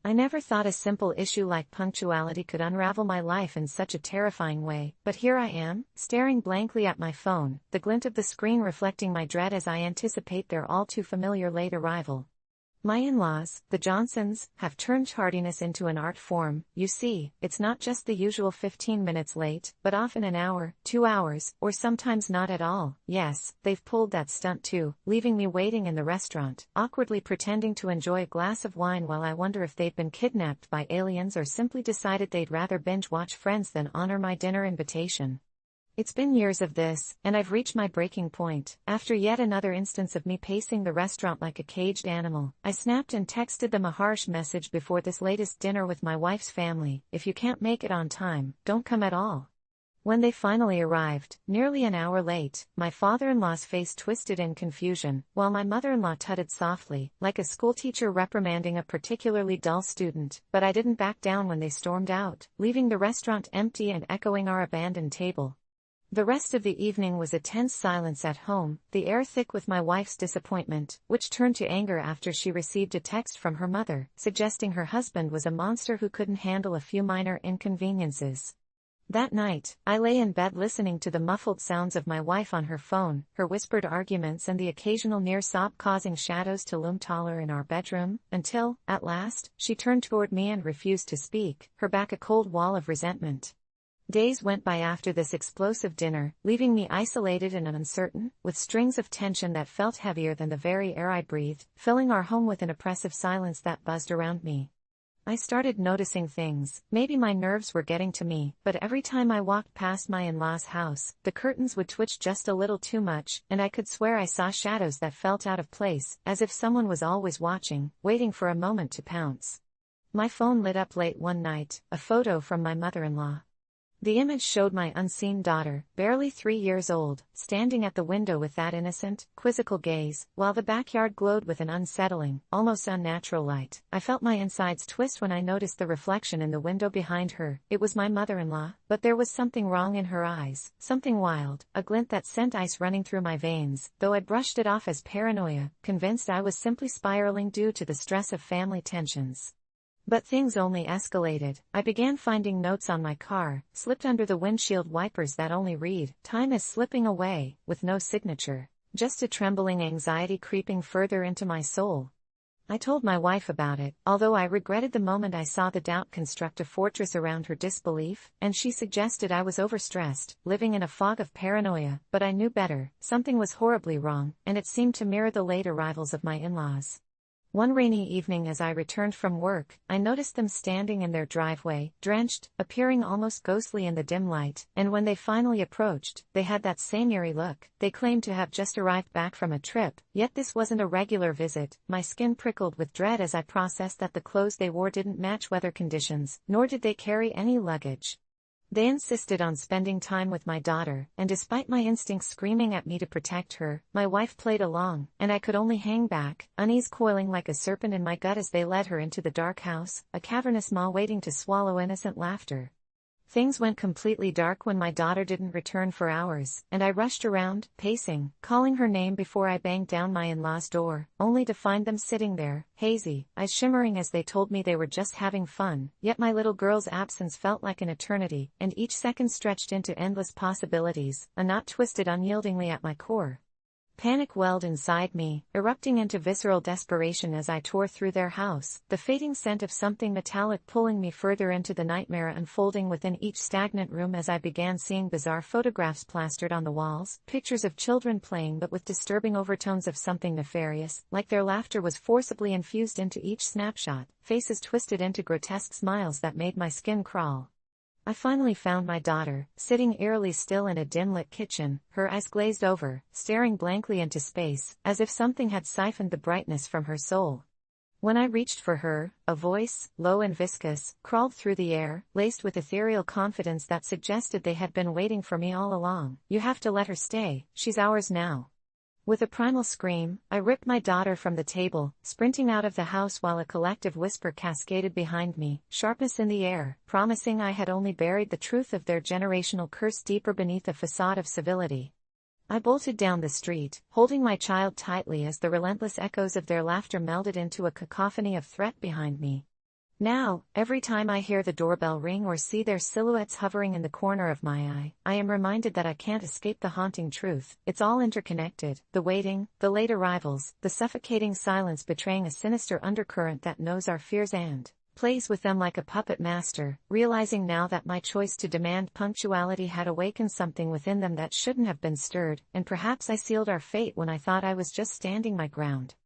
I never thought a simple issue like punctuality could unravel my life in such a terrifying way, but here I am, staring blankly at my phone, the glint of the screen reflecting my dread as I anticipate their all-too-familiar late arrival. My in-laws, the Johnsons, have turned tardiness into an art form. You see, it's not just the usual 15 minutes late, but often an hour, 2 hours, or sometimes not at all. Yes, they've pulled that stunt too, leaving me waiting in the restaurant, awkwardly pretending to enjoy a glass of wine while I wonder if they've been kidnapped by aliens or simply decided they'd rather binge-watch Friends than honor my dinner invitation. It's been years of this, and I've reached my breaking point. After yet another instance of me pacing the restaurant like a caged animal, I snapped and texted them a harsh message before this latest dinner with my wife's family: if you can't make it on time, don't come at all. When they finally arrived, nearly an hour late, my father-in-law's face twisted in confusion, while my mother-in-law tutted softly, like a schoolteacher reprimanding a particularly dull student, but I didn't back down when they stormed out, leaving the restaurant empty and echoing our abandoned table. The rest of the evening was a tense silence at home, the air thick with my wife's disappointment, which turned to anger after she received a text from her mother, suggesting her husband was a monster who couldn't handle a few minor inconveniences. That night, I lay in bed listening to the muffled sounds of my wife on her phone, her whispered arguments and the occasional near sob causing shadows to loom taller in our bedroom, until, at last, she turned toward me and refused to speak, her back a cold wall of resentment. Days went by after this explosive dinner, leaving me isolated and uncertain, with strings of tension that felt heavier than the very air I breathed, filling our home with an oppressive silence that buzzed around me. I started noticing things. Maybe my nerves were getting to me, but every time I walked past my in-laws' house, the curtains would twitch just a little too much, and I could swear I saw shadows that felt out of place, as if someone was always watching, waiting for a moment to pounce. My phone lit up late one night, a photo from my mother-in-law. The image showed my unseen daughter, barely 3 years old, standing at the window with that innocent, quizzical gaze, while the backyard glowed with an unsettling, almost unnatural light. I felt my insides twist when I noticed the reflection in the window behind her. It was my mother-in-law, but there was something wrong in her eyes, something wild, a glint that sent ice running through my veins, though I brushed it off as paranoia, convinced I was simply spiraling due to the stress of family tensions. But things only escalated. I began finding notes on my car, slipped under the windshield wipers that only read, "Time is slipping away," with no signature. Just a trembling anxiety creeping further into my soul. I told my wife about it, although I regretted the moment I saw the doubt construct a fortress around her disbelief, and she suggested I was overstressed, living in a fog of paranoia, but I knew better. Something was horribly wrong, and it seemed to mirror the late arrivals of my in-laws. One rainy evening as I returned from work, I noticed them standing in their driveway, drenched, appearing almost ghostly in the dim light, and when they finally approached, they had that same eerie look. They claimed to have just arrived back from a trip, yet this wasn't a regular visit. My skin prickled with dread as I processed that the clothes they wore didn't match weather conditions, nor did they carry any luggage. They insisted on spending time with my daughter, and despite my instincts screaming at me to protect her, my wife played along, and I could only hang back, unease coiling like a serpent in my gut as they led her into the dark house, a cavernous maw waiting to swallow innocent laughter. Things went completely dark when my daughter didn't return for hours, and I rushed around, pacing, calling her name before I banged down my in-laws' door, only to find them sitting there, hazy, eyes shimmering as they told me they were just having fun. Yet my little girl's absence felt like an eternity, and each second stretched into endless possibilities, a knot twisted unyieldingly at my core. Panic welled inside me, erupting into visceral desperation as I tore through their house, the fading scent of something metallic pulling me further into the nightmare unfolding within each stagnant room as I began seeing bizarre photographs plastered on the walls, pictures of children playing but with disturbing overtones of something nefarious, like their laughter was forcibly infused into each snapshot, faces twisted into grotesque smiles that made my skin crawl. I finally found my daughter, sitting eerily still in a dim-lit kitchen, her eyes glazed over, staring blankly into space, as if something had siphoned the brightness from her soul. When I reached for her, a voice, low and viscous, crawled through the air, laced with ethereal confidence that suggested they had been waiting for me all along. "You have to let her stay, she's ours now." With a primal scream, I ripped my daughter from the table, sprinting out of the house while a collective whisper cascaded behind me, sharpness in the air, promising I had only buried the truth of their generational curse deeper beneath a facade of civility. I bolted down the street, holding my child tightly as the relentless echoes of their laughter melded into a cacophony of threat behind me. Now, every time I hear the doorbell ring or see their silhouettes hovering in the corner of my eye, I am reminded that I can't escape the haunting truth. It's all interconnected: the waiting, the late arrivals, the suffocating silence betraying a sinister undercurrent that knows our fears and plays with them like a puppet master. Realizing now that my choice to demand punctuality had awakened something within them that shouldn't have been stirred, and perhaps I sealed our fate when I thought I was just standing my ground.